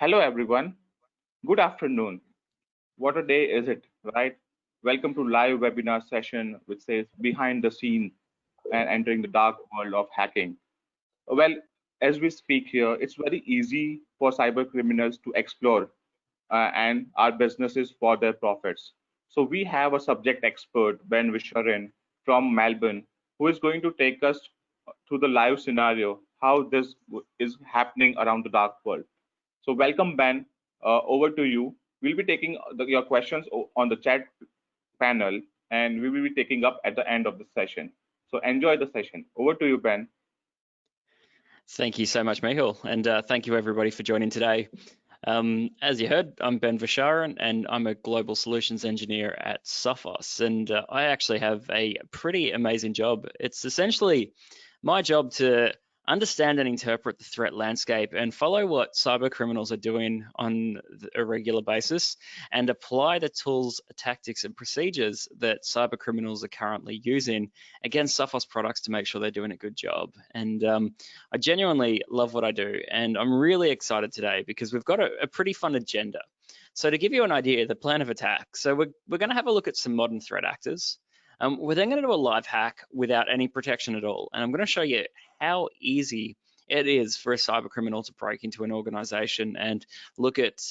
Hello, everyone. Good afternoon. What a day is it, right? Welcome to live webinar session, which says behind the scene and entering the dark world of hacking. Well, as we speak here, it's very easy for cyber criminals to explore and our businesses for their profits. So we have a subject expert, Ben Visharan from Melbourne, who is going to take us through the live scenario, how this is happening around the dark world. So welcome, Ben. Over to you. We'll be taking your questions on the chat panel, and we will be taking up at the end of the session. So enjoy the session. Over to you, Ben. Thank you so much, Mehul, and thank you everybody for joining today. As you heard, I'm Ben Visharan, and I'm a global solutions engineer at Sophos, and I actually have a pretty amazing job. It's essentially my job to understand and interpret the threat landscape and follow what cyber criminals are doing on a regular basis and apply the tools, tactics, and procedures that cyber criminals are currently using against Sophos products to make sure they're doing a good job. And I genuinely love what I do, and I'm really excited today because we've got a pretty fun agenda. So to give you an idea, the plan of attack, so we're going to have a look at some modern threat actors. We're then going to do a live hack without any protection at all. And I'm going to show you how easy it is for a cyber criminal to break into an organization and look at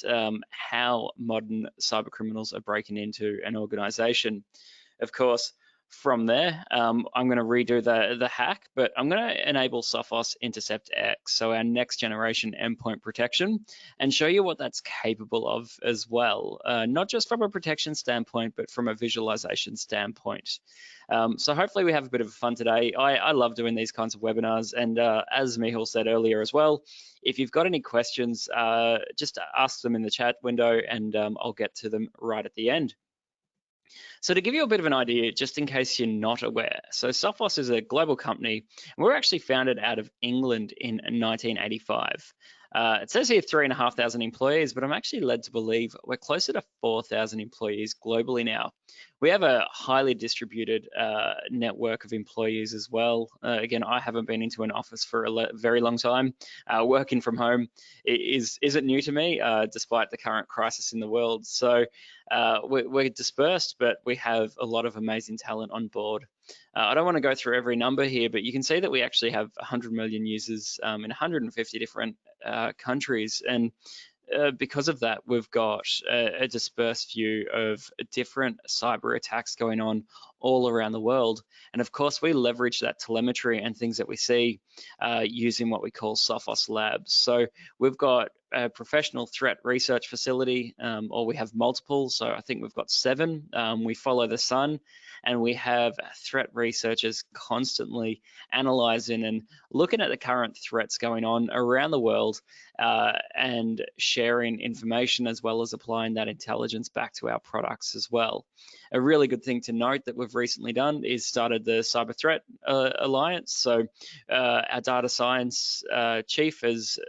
how modern cyber criminals are breaking into an organization. Of course, from there, I'm going to redo the hack, but I'm going to enable Sophos Intercept X, so our next generation endpoint protection, and show you what that's capable of as well, not just from a protection standpoint, but from a visualization standpoint. So hopefully we have a bit of fun today. I love doing these kinds of webinars, and as Mehul said earlier as well, if you've got any questions, just ask them in the chat window, and I'll get to them right at the end. So to give you a bit of an idea, just in case you're not aware, so Sophos is a global company. And we're actually founded out of England in 1985. It says here 3,500 employees, but I'm actually led to believe we're closer to 4,000 employees globally now. We have a highly distributed network of employees as well. Again, I haven't been into an office for a very long time. Working from home isn't new to me, despite the current crisis in the world. So we're dispersed, but we have a lot of amazing talent on board. I don't want to go through every number here, but you can see that we actually have 100 million users in 150 different countries. And because of that, we've got a dispersed view of different cyber attacks going on all around the world. And of course, we leverage that telemetry and things that we see using what we call Sophos Labs. So we've got a professional threat research facility, or we have multiple. So I think we've got 7. We follow the sun, and we have threat researchers constantly analyzing and looking at the current threats going on around the world and sharing information, as well as applying that intelligence back to our products as well. A really good thing to note that we've recently done is started the Cyber Threat Alliance. So our data science chief has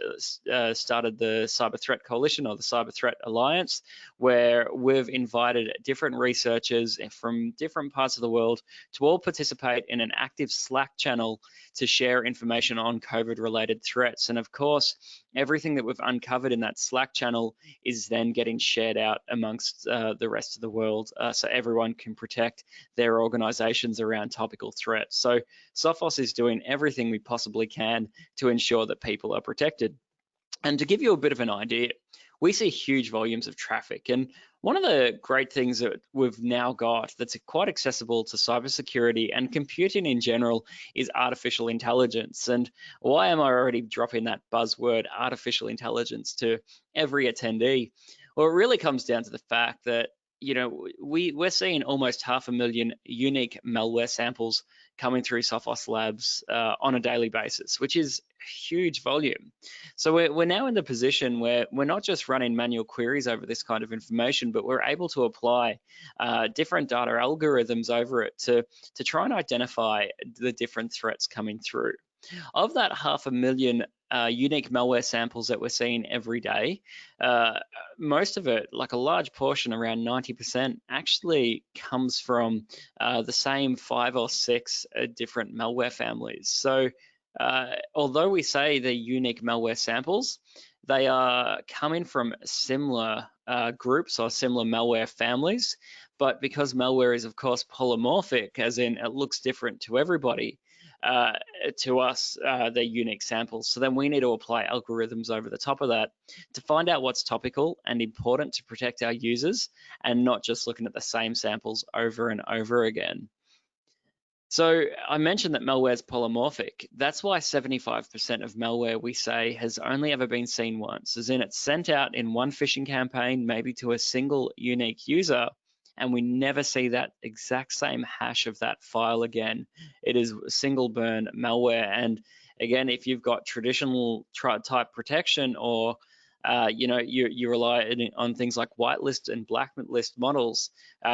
started the Cyber Threat Coalition, or the Cyber Threat Alliance, where we've invited different researchers from different parts of the world to all participate in an active Slack channel to share information on COVID-related threats. And of course, everything that we've uncovered in that Slack channel is then getting shared out amongst the rest of the world, so everyone can protect their organizations around topical threats. So Sophos is doing everything we possibly can to ensure that people are protected. And to give you a bit of an idea, we see huge volumes of traffic. And one of the great things that we've now got that's quite accessible to cybersecurity and computing in general is artificial intelligence. And why am I already dropping that buzzword artificial intelligence to every attendee? Well, it really comes down to the fact that we're seeing almost 500,000 unique malware samples coming through Sophos Labs on a daily basis, which is huge volume. So we're now in the position where we're not just running manual queries over this kind of information, but we're able to apply different data algorithms over it to try and identify the different threats coming through. Of that 500,000 unique malware samples that we're seeing every day, most of it, like a large portion, around 90%, actually comes from the same 5 or 6 different malware families. So although we say they're unique malware samples, they are coming from similar groups or similar malware families, but because malware is of course polymorphic, as in it looks different to everybody, uh, to us, they're unique samples. So then we need to apply algorithms over the top of that to find out what's topical and important to protect our users, and not just looking at the same samples over and over again. So I mentioned that malware is polymorphic. That's why 75% of malware, we say, has only ever been seen once, as in it's sent out in one phishing campaign, maybe to a single unique user, and we never see that exact same hash of that file again. It is single burn malware. And again, if you've got traditional type protection, or you rely on things like whitelist and blacklist models,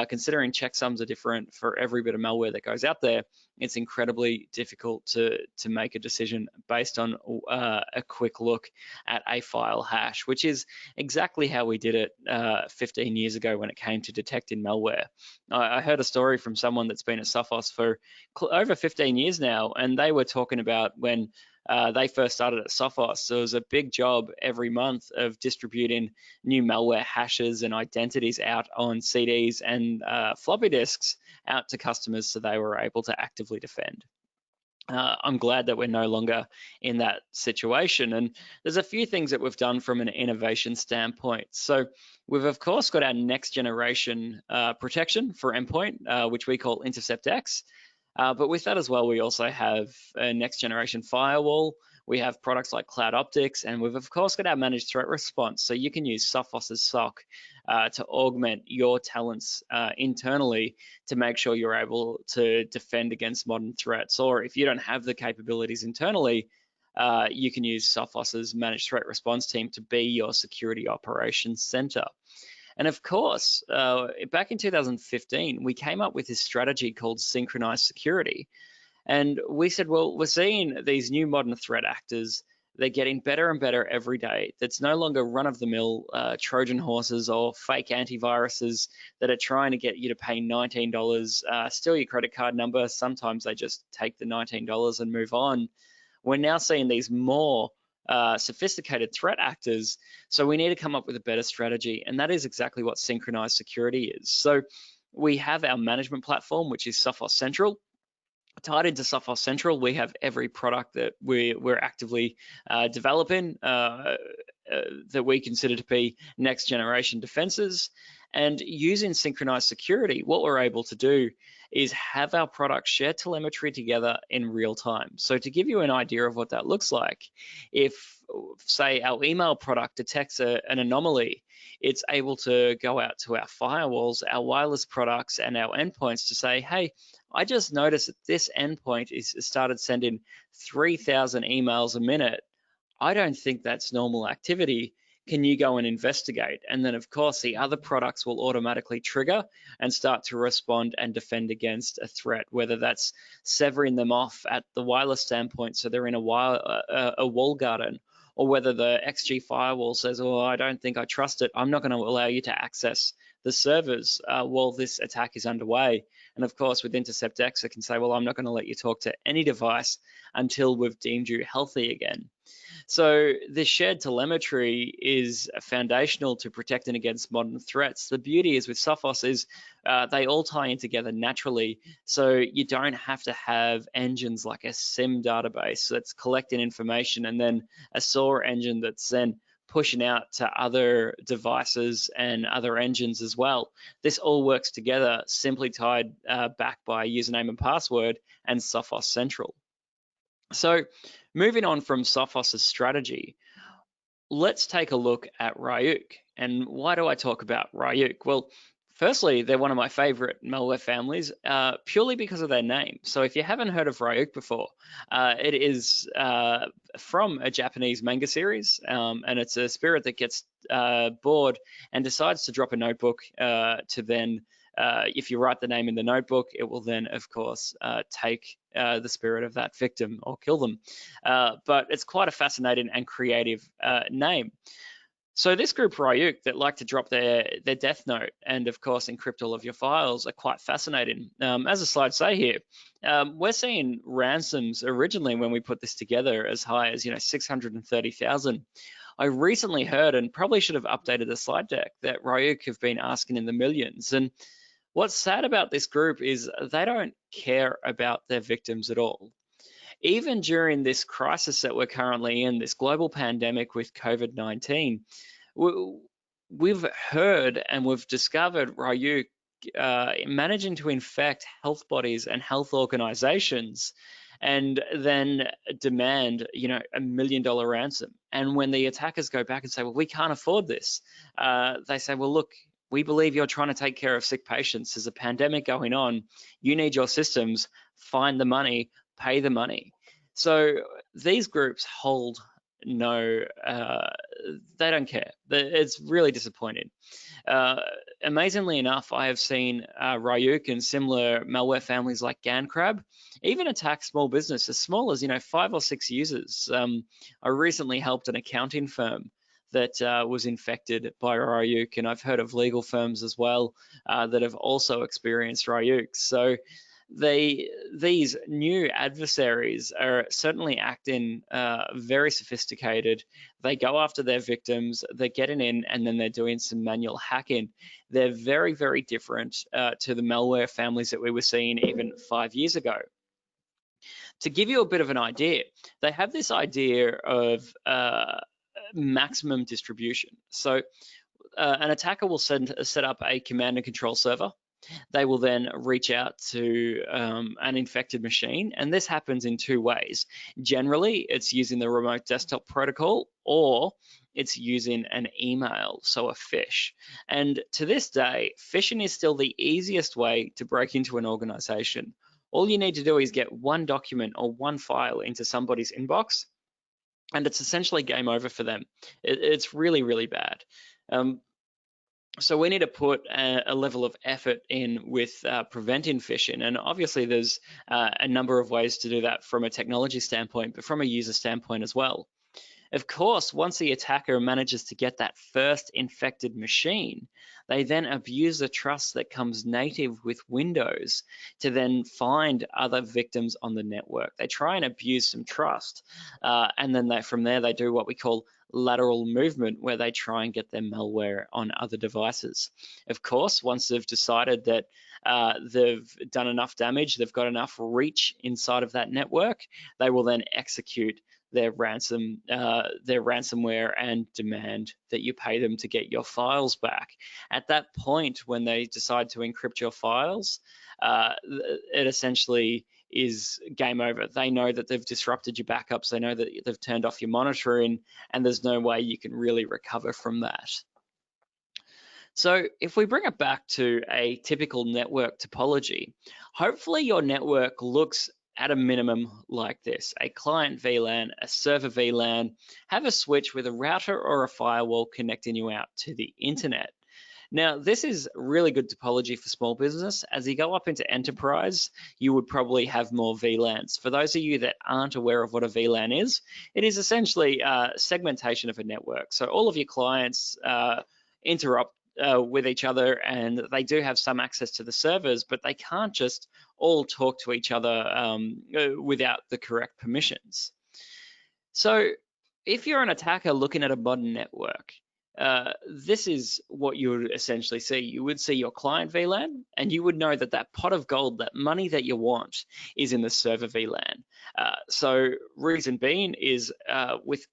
considering checksums are different for every bit of malware that goes out there, it's incredibly difficult to make a decision based on a quick look at a file hash, which is exactly how we did it 15 years ago when it came to detecting malware. I heard a story from someone that's been at Sophos for over 15 years now, and they were talking about when they first started at Sophos. So it was a big job every month of distributing new malware hashes and identities out on CDs and floppy disks out to customers, so they were able to actively defend. I'm glad that we're no longer in that situation. And there's a few things that we've done from an innovation standpoint. So we've, of course, got our next generation protection for Endpoint, which we call Intercept X. But with that as well, we also have a next generation firewall. We have products like Cloud Optics, and we've of course got our managed threat response. So you can use Sophos's SOC to augment your talents internally to make sure you're able to defend against modern threats. Or if you don't have the capabilities internally, you can use Sophos's managed threat response team to be your security operations center. And of course, back in 2015, we came up with this strategy called Synchronized Security. And we said, well, we're seeing these new modern threat actors. They're getting better and better every day. That's no longer run-of-the-mill Trojan horses or fake antiviruses that are trying to get you to pay $19, steal your credit card number. Sometimes they just take the $19 and move on. We're now seeing these more sophisticated threat actors. So we need to come up with a better strategy. And that is exactly what Synchronized Security is. So we have our management platform, which is Sophos Central. Tied into Sophos Central, we have every product that we're actively developing that we consider to be next generation defenses. And using Synchronized Security, what we're able to do is have our products share telemetry together in real time. So to give you an idea of what that looks like, if, say, our email product detects an anomaly, it's able to go out to our firewalls, our wireless products, and our endpoints to say, hey, I just noticed that this endpoint is started sending 3,000 emails a minute. I don't think that's normal activity. Can you go and investigate? And then, of course, the other products will automatically trigger and start to respond and defend against a threat, whether that's severing them off at the wireless standpoint so they're in a wall garden, or whether the XG firewall says, oh, I don't think I trust it. I'm not going to allow you to access the servers while this attack is underway. And of course, with Intercept X, it can say, well, I'm not going to let you talk to any device until we've deemed you healthy again. So this shared telemetry is foundational to protecting against modern threats. The beauty is with Sophos is they all tie in together naturally. So you don't have to have engines like a SIM database that's collecting information, and then a SOAR engine that's then pushing out to other devices and other engines as well. This all works together, simply tied back by username and password and Sophos Central. So moving on from Sophos's strategy, let's take a look at Ryuk. And why do I talk about Ryuk? Well, firstly, they're one of my favorite malware families, purely because of their name. So if you haven't heard of Ryuk before, it is from a Japanese manga series, and it's a spirit that gets bored and decides to drop a notebook to then, if you write the name in the notebook, it will then, of course, take the spirit of that victim or kill them. But it's quite a fascinating and creative name. So this group Ryuk that like to drop their death note and of course encrypt all of your files are quite fascinating. As the slides say here, we're seeing ransoms originally when we put this together as high as 630,000. I recently heard, and probably should have updated the slide deck, that Ryuk have been asking in the millions. And what's sad about this group is they don't care about their victims at all. Even during this crisis that we're currently in, this global pandemic with COVID-19, we've heard and we've discovered Ryuk managing to infect health bodies and health organizations and then demand, $1 million ransom. And when the attackers go back and say, well, we can't afford this, they say, well, look, we believe you're trying to take care of sick patients. There's a pandemic going on. You need your systems. Find the money, pay the money. So these groups hold no, they don't care. It's really disappointing. Amazingly enough, I have seen Ryuk and similar malware families like GanCrab even attack small business as small as 5 or 6 users. I recently helped an accounting firm that was infected by Ryuk, and I've heard of legal firms as well that have also experienced Ryuk. So these new adversaries are certainly acting very sophisticated. They go after their victims, they're getting in, and then they're doing some manual hacking. They're very, very different to the malware families that we were seeing even 5 years ago. To give you a bit of an idea, they have this idea of maximum distribution. So an attacker will set up a command and control server. They will then reach out to an infected machine, and this happens in 2 ways. Generally, it's using the remote desktop protocol, or it's using an email, so a phish. And to this day, phishing is still the easiest way to break into an organization. All you need to do is get one document or one file into somebody's inbox, and it's essentially game over for them. It's really, really bad. So we need to put a level of effort in with preventing phishing, and obviously there's a number of ways to do that from a technology standpoint, but from a user standpoint as well. Of course, once the attacker manages to get that first infected machine, they then abuse the trust that comes native with Windows to then find other victims on the network. They try and abuse some trust, and then from there they do what we call lateral movement, where they try and get their malware on other devices. Of course, once they've decided that they've done enough damage, they've got enough reach inside of that network, they will then execute their ransomware and demand that you pay them to get your files back. At that point, when they decide to encrypt your files, it essentially is game over. They know that they've disrupted your backups, they know that they've turned off your monitoring, and there's no way you can really recover from that. So if we bring it back to a typical network topology, hopefully your network looks at a minimum like this: a client VLAN, a server VLAN, have a switch with a router or a firewall connecting you out to the internet. Now, this is really good topology for small business. As you go up into enterprise, you would probably have more VLANs. For those of you that aren't aware of what a VLAN is, it is essentially segmentation of a network. So all of your clients interrupt with each other, and they do have some access to the servers, but they can't just all talk to each other without the correct permissions. So if you're an attacker looking at a modern network, this is what you would essentially see. You would see your client VLAN, and you would know that that pot of gold, that money that you want, is in the server VLAN. So reason being is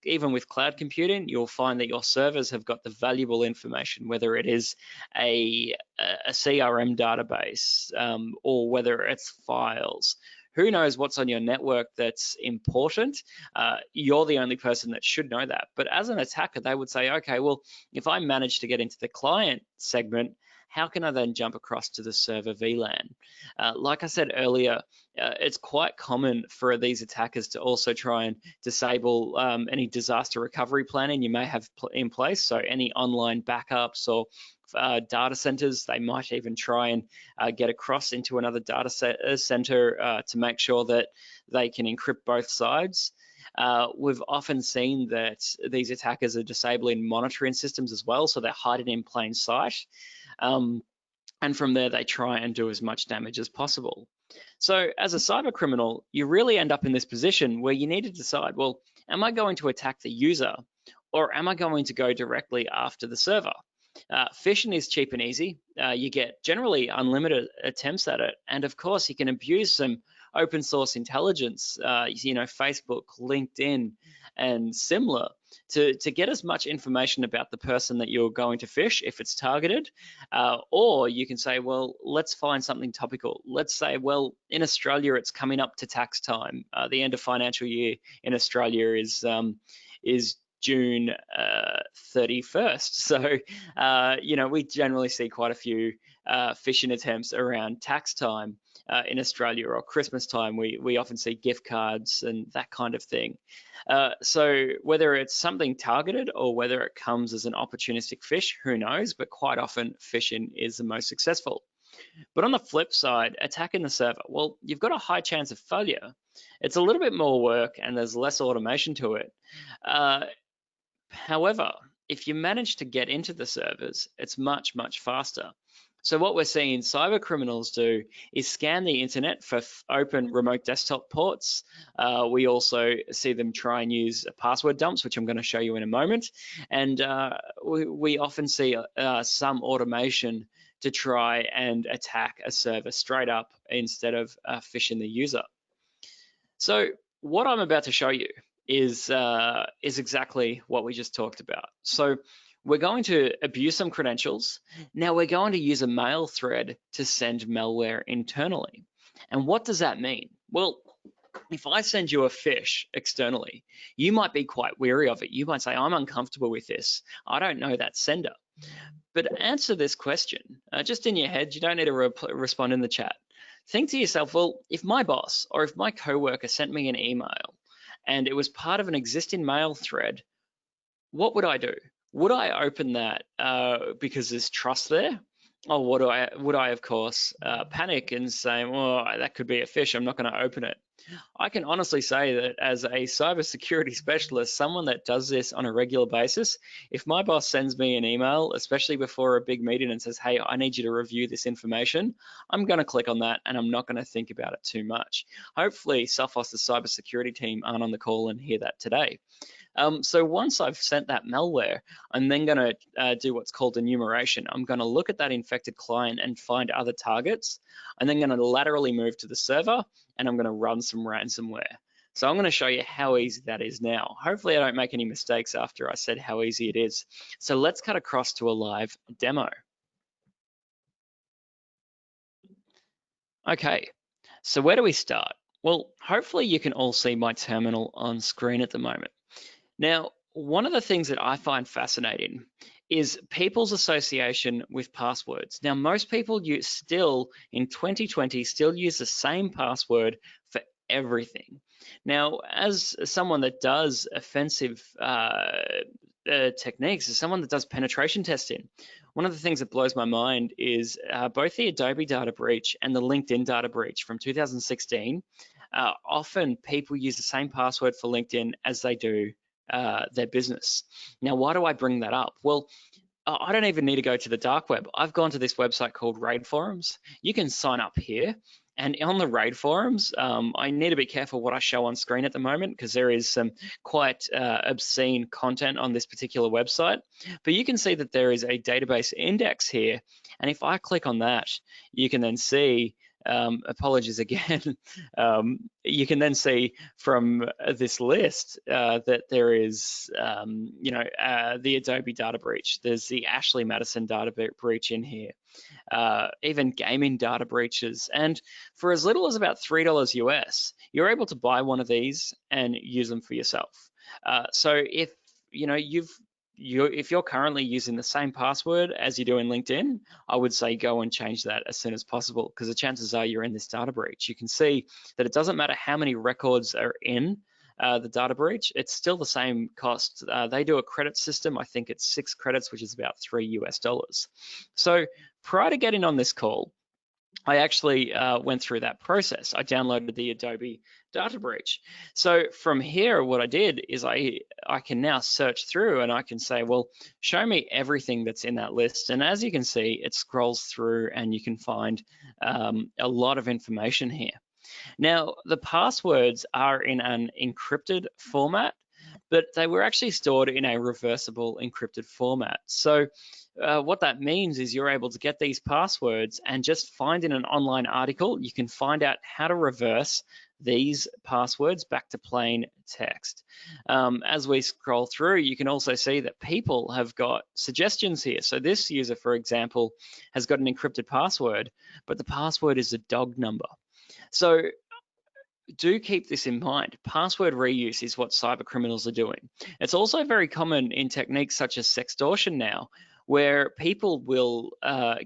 even with cloud computing, you'll find that your servers have got the valuable information, whether it is a CRM database or whether it's files. Who knows what's on your network that's important? You're the only person that should know that. But as an attacker, they would say, okay, well, if I manage to get into the client segment, how can I then jump across to the server VLAN? Like I said earlier, it's quite common for these attackers to also try and disable any disaster recovery planning you may have in place. So any online backups or data centers, they might even try and get across into another data center to make sure that they can encrypt both sides. We've often seen that these attackers are disabling monitoring systems as well, so they're hiding in plain sight. And from there, they try and do as much damage as possible. So as a cyber criminal, you really end up in this position where you need to decide, well, am I going to attack the user, or am I going to go directly after the server? Phishing is cheap and easy. You get generally unlimited attempts at it. And of course, you can abuse some open source intelligence, Facebook, LinkedIn, and similar to get as much information about the person that you're going to phish if it's targeted. Or you can say, well, let's find something topical. Let's say, well, in Australia, it's coming up to tax time. The end of financial year in Australia is June 31st. So, we generally see quite a few phishing attempts around tax time in Australia, or Christmas time. We often see gift cards and that kind of thing. So whether it's something targeted or whether it comes as an opportunistic phish, who knows? But quite often phishing is the most successful. But on the flip side, attacking the server, well, you've got a high chance of failure. It's a little bit more work and there's less automation to it. However, if you manage to get into the servers, it's much, much faster. So what we're seeing cyber criminals do is scan the internet for open remote desktop ports. We also see them try and use password dumps, which I'm going to show you in a moment. And we often see some automation to try and attack a server straight up instead of phishing the user. So what I'm about to show you is exactly what we just talked about. So we're going to abuse some credentials. Now we're going to use a mail thread to send malware internally. And what does that mean? Well, if I send you a phish externally, you might be quite wary of it. You might say, I'm uncomfortable with this. I don't know that sender. But answer this question, just in your head. You don't need to respond in the chat. Think to yourself, well, if my boss or if my coworker sent me an email and it was part of an existing mail thread, what would I do? Would I open that because there's trust there? Or would I of course, panic and say, well, that could be a phish, I'm not going to open it? I can honestly say that as a cybersecurity specialist, someone that does this on a regular basis, if my boss sends me an email, especially before a big meeting, and says, hey, I need you to review this information, I'm going to click on that and I'm not going to think about it too much. Hopefully, Sophos, the cybersecurity team, aren't on the call and hear that today. So once I've sent that malware, I'm then going to do what's called enumeration. I'm going to look at that infected client and find other targets. I'm then going to laterally move to the server and I'm going to run some ransomware. So I'm going to show you how easy that is now. Hopefully I don't make any mistakes after I said how easy it is. So let's cut across to a live demo. Okay, so where do we start? Well, hopefully you can all see my terminal on screen at the moment. Now, one of the things that I find fascinating is people's association with passwords. Now, most people still in 2020 still use the same password for everything. Now, as someone that does offensive techniques, as someone that does penetration testing, one of the things that blows my mind is both the Adobe data breach and the LinkedIn data breach from 2016. Often people use the same password for LinkedIn as they do their business. Now, why do I bring that up? Well, I don't even need to go to the dark web. I've gone to this website called Raid Forums. You can sign up here. And on the Raid Forums, I need to be careful what I show on screen at the moment because there is some quite obscene content on this particular website. But you can see that there is a database index here. And if I click on that, you can then see apologies again. You can then see from this list that there is, the Adobe data breach. There's the Ashley Madison data breach in here, even gaming data breaches. And for as little as about $3 US, you're able to buy one of these and use them for yourself. So if if you're currently using the same password as you do in LinkedIn, I would say go and change that as soon as possible because the chances are you're in this data breach. You can see that it doesn't matter how many records are in the data breach, it's still the same cost. They do a credit system. I think it's 6 credits, which is about $3 US. So prior to getting on this call, I actually went through that process. I downloaded the Adobe data breach. So from here, what I did is I can now search through and I can say, well, show me everything that's in that list. And as you can see, it scrolls through and you can find a lot of information here. Now, the passwords are in an encrypted format. but they were actually stored in a reversible encrypted format. So what that means is you're able to get these passwords and just find in an online article, you can find out how to reverse these passwords back to plain text. As we scroll through, you can also see that people have got suggestions here. So this user, for example, has got an encrypted password, but the password is a dog number. So do keep this in mind. Password reuse is what cyber criminals are doing. It's also very common in techniques such as sextortion now, where people will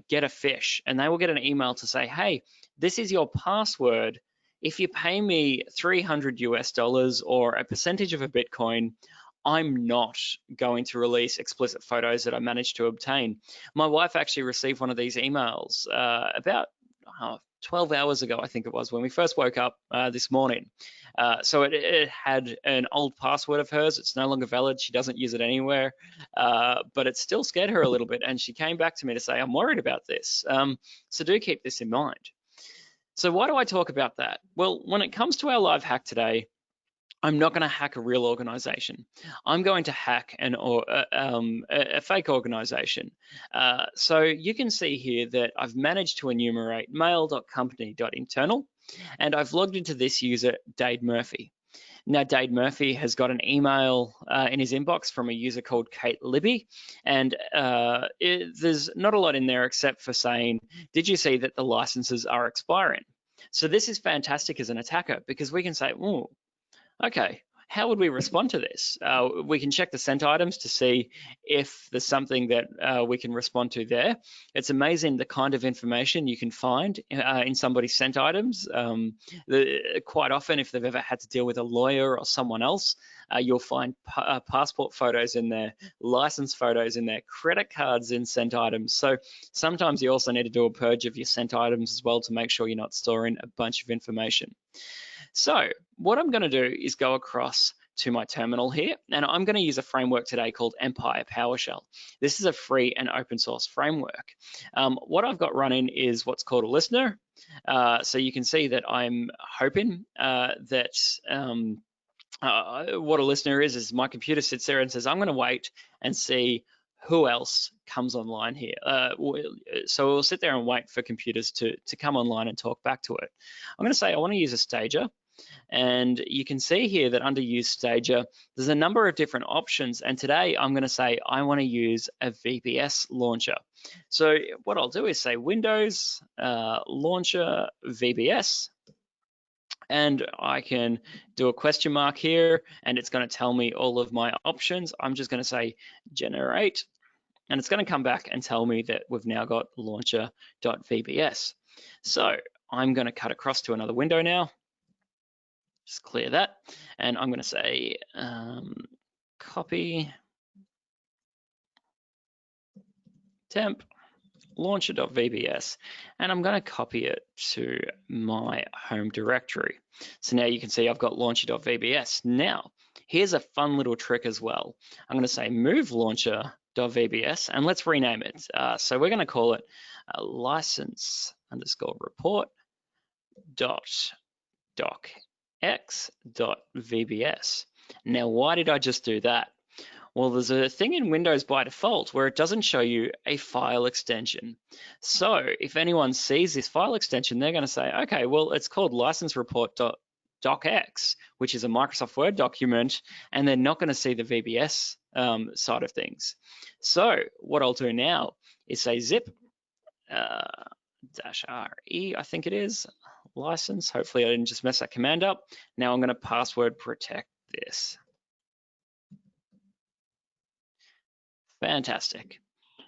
get a phish and they will get an email to say, hey, this is your password. If you pay me $300 US or a percentage of a Bitcoin, I'm not going to release explicit photos that I managed to obtain. My wife actually received one of these emails about 12 hours ago, I think it was, when we first woke up this morning. So it had an old password of hers. It's no longer valid. She doesn't use it anywhere, but it still scared her a little bit. And she came back to me to say, I'm worried about this. So do keep this in mind. So why do I talk about that? Well, when it comes to our live hack today, I'm not going to hack a real organization. I'm going to hack a fake organization. So you can see here that I've managed to enumerate mail.company.internal, and I've logged into this user, Dade Murphy. Now, Dade Murphy has got an email in his inbox from a user called Kate Libby, and there's not a lot in there except for saying, did you see that the licenses are expiring? So this is fantastic as an attacker because we can say, oh, okay, how would we respond to this? We can check the sent items to see if there's something that we can respond to there. It's amazing the kind of information you can find in somebody's sent items. Quite often, if they've ever had to deal with a lawyer or someone else, you'll find passport photos in there, license photos in there, credit cards in sent items. So sometimes you also need to do a purge of your sent items as well to make sure you're not storing a bunch of information. So what I'm going to do is go across to my terminal here, and I'm going to use a framework today called Empire PowerShell. This is a free and open source framework. What I've got running is what's called a listener. So you can see that I'm hoping that what a listener is my computer sits there and says, I'm going to wait and see who else comes online here. So we'll sit there and wait for computers to come online and talk back to it. I'm going to say I want to use a stager. And you can see here that under use stager, there's a number of different options. And today I'm going to say I want to use a VBS launcher. So what I'll do is say Windows launcher VBS. And I can do a question mark here, and it's going to tell me all of my options. I'm just going to say generate, and it's going to come back and tell me that we've now got launcher.vbs. So I'm going to cut across to another window now. Just clear that, and I'm going to say copy temp launcher.vbs, and I'm going to copy it to my home directory. So now you can see I've got launcher.vbs. Now, here's a fun little trick as well. I'm going to say move launcher.vbs, and let's rename it. So we're going to call it license_report.docx.vbs. Now, why did I just do that? Well, there's a thing in Windows by default where it doesn't show you a file extension. So if anyone sees this file extension, they're going to say, okay, well, it's called license_report.docx, which is a Microsoft Word document, and they're not going to see the VBS side of things. So what I'll do now is say zip -RE, I think it is, license. Hopefully I didn't just mess that command up. Now I'm going to password protect this. Fantastic.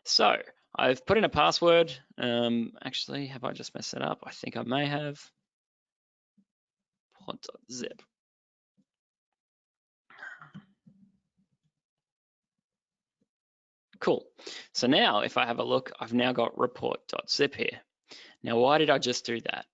So I've put in a password. Actually, have I just messed it up? I think I may have. Port.zip. Cool. So now if I have a look, I've now got report.zip here. Now, why did I just do that?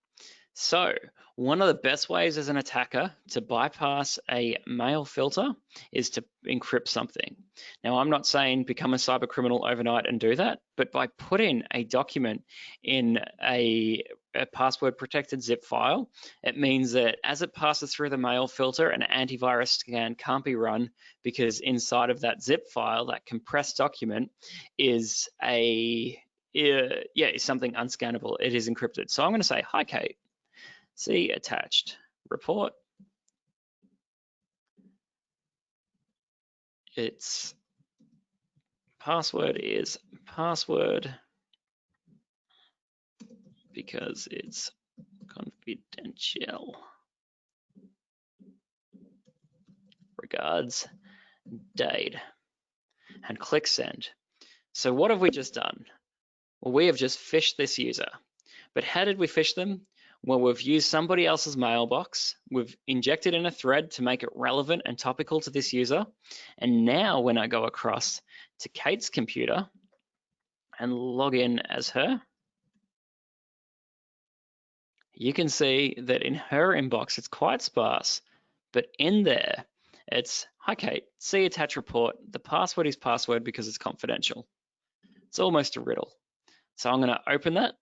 So one of the best ways as an attacker to bypass a mail filter is to encrypt something. Now, I'm not saying become a cyber criminal overnight and do that, but by putting a document in a a password protected zip file. It means that as it passes through the mail filter, an antivirus scan can't be run because inside of that zip file, that compressed document is is something unscannable. It is encrypted. So I'm going to say, hi, Kate. See attached report. Its password is password because it's confidential. Regards, Dade. And click send. So what have we just done? Well, we have just phished this user. But how did we phish them? Well, we've used somebody else's mailbox. We've injected in a thread to make it relevant and topical to this user. And now when I go across to Kate's computer and log in as her, you can see that in her inbox, it's quite sparse, but in there, it's, hi Kate, see attached report. The password is password because it's confidential. It's almost a riddle. So I'm gonna open that.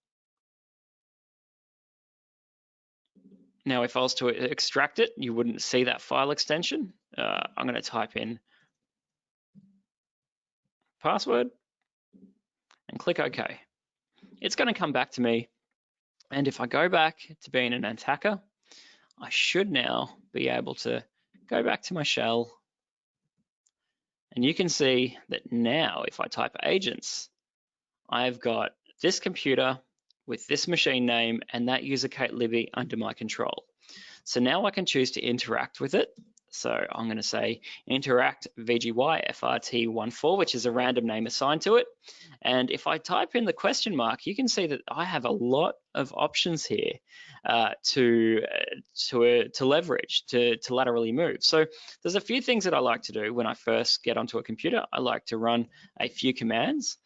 Now, if I was to extract it, you wouldn't see that file extension. I'm gonna type in password and click OK. It's gonna come back to me. And if I go back to being an attacker, I should now be able to go back to my shell. And you can see that now if I type agents, I've got this computer with this machine name and that user Kate Libby under my control. So now I can choose to interact with it. So I'm going to say interact VGY FRT14, which is a random name assigned to it. And if I type in the question mark, you can see that I have a lot of options here to leverage, to laterally move. So there's a few things that I like to do when I first get onto a computer. I like to run a few commands.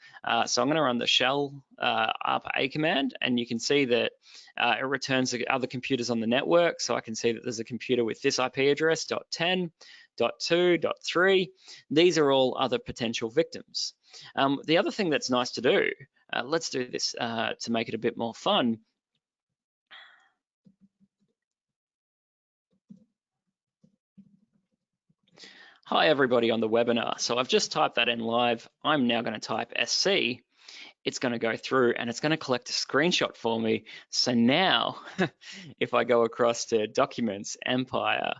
So I'm going to run the shell APA command, and you can see that it returns the other computers on the network. So I can see that there's a computer with this IP address, .10, .2, .3. These are all other potential victims. The other thing that's nice to do, let's do this to make it a bit more fun. Hi everybody on the webinar. So I've just typed that in live. I'm now going to type SC. It's going to go through and it's going to collect a screenshot for me. So now if I go across to documents, Empire,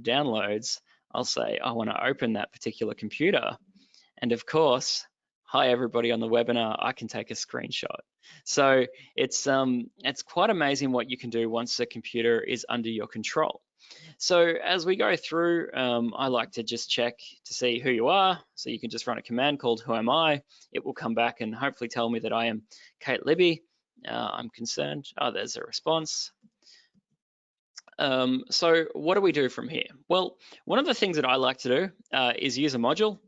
downloads, I'll say I want to open that particular computer. And of course, hi everybody on the webinar, I can take a screenshot. So it's quite amazing what you can do once the computer is under your control. So as we go through, I like to just check to see who you are. So you can just run a command called who am I? It will come back and hopefully tell me that I am Kate Libby. I'm concerned. Oh, there's a response. So what do we do from here? Well, one of the things that I like to do is use a module,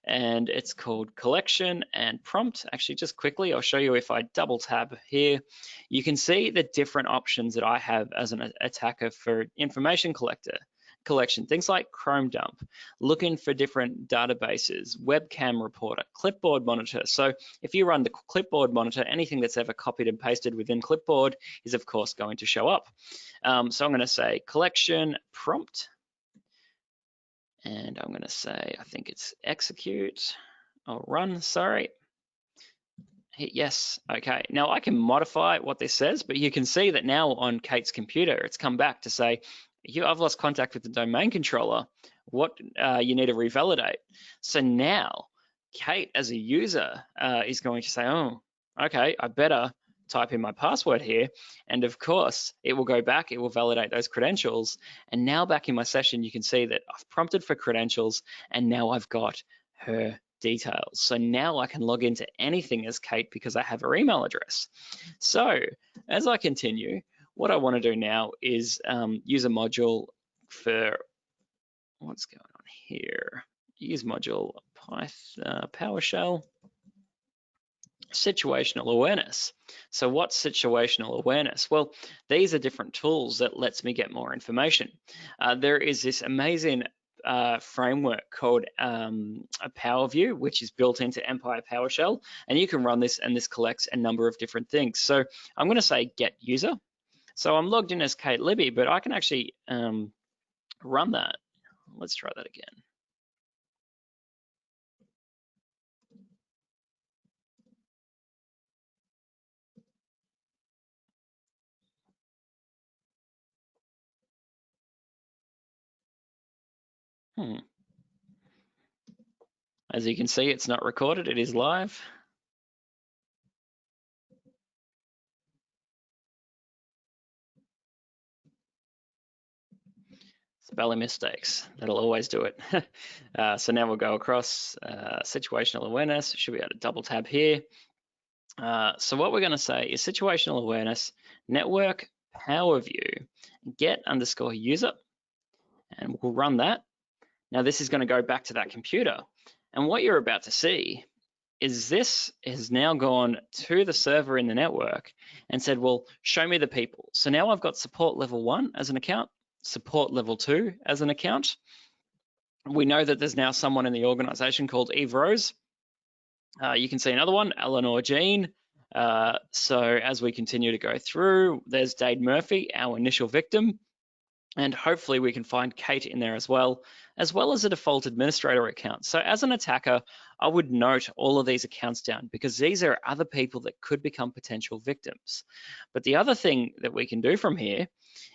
and it's called collection and prompt. Actually, just quickly, I'll show you if I double tab here, you can see the different options that I have as an attacker for information collection, things like Chrome dump, looking for different databases, webcam reporter, clipboard monitor. So if you run the clipboard monitor, anything that's ever copied and pasted within clipboard is of course going to show up. So I'm going to say collection prompt. And I'm going to say, I think it's execute or run, sorry. Hit yes, okay. Now I can modify what this says, but you can see that now on Kate's computer, it's come back to say, I've lost contact with the domain controller. What you need to revalidate. So now Kate as a user is going to say, oh, okay, I better type in my password here. And of course, it will go back, it will validate those credentials. And now back in my session, you can see that I've prompted for credentials and now I've got her details. So now I can log into anything as Kate because I have her email address. So as I continue, what I want to do now is use a module for, what's going on here? Use module Python, PowerShell. Situational awareness. So what's situational awareness? Well, these are different tools that lets me get more information. There is this amazing framework called a PowerView, which is built into Empire PowerShell, and you can run this, and this collects a number of different things. So I'm going to say get user. So I'm logged in as Kate Libby, but I can actually run that. Let's try that again. As you can see, it's not recorded, it is live. Spelling mistakes, that'll always do it. So now we'll go across situational awareness. Should be able to double tab here. So what we're going to say is situational awareness, network power view, get underscore user, and we'll run that. Now this is going to go back to that computer. And what you're about to see is this has now gone to the server in the network and said, well, show me the people. So now I've got support level 1 as an account, support level 2 as an account. We know that there's now someone in the organization called Eve Rose. You can see another one, Eleanor Jean. So as we continue to go through, there's Dade Murphy, our initial victim. And hopefully we can find Kate in there as well as a default administrator account. So as an attacker, I would note all of these accounts down because these are other people that could become potential victims. But the other thing that we can do from here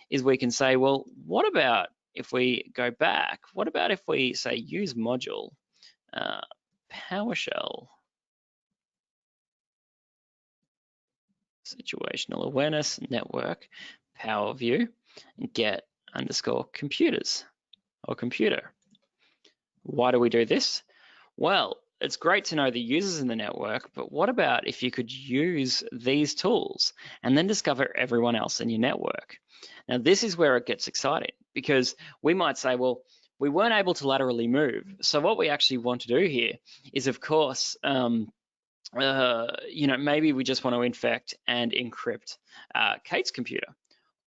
is we can say, well, what about if we go back? What about if we say use module, PowerShell, situational awareness, network, power view, get underscore computers or computer. Why do we do this? Well, it's great to know the users in the network, but what about if you could use these tools and then discover everyone else in your network? Now, this is where it gets exciting because we might say, well, we weren't able to laterally move. So what we actually want to do here is, of course, maybe we just want to infect and encrypt Kate's computer.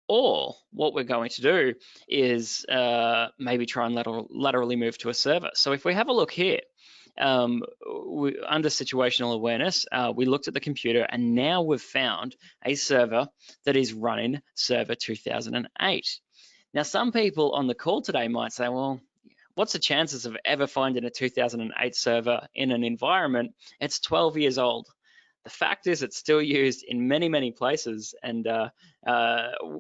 Or what we're going to do is maybe try and laterally move to a server. So if we have a look here, under situational awareness, we looked at the computer and now we've found a server that is running server 2008. Now, some people on the call today might say, well, what's the chances of ever finding a 2008 server in an environment? It's 12 years old. The fact is it's still used in many, many places, and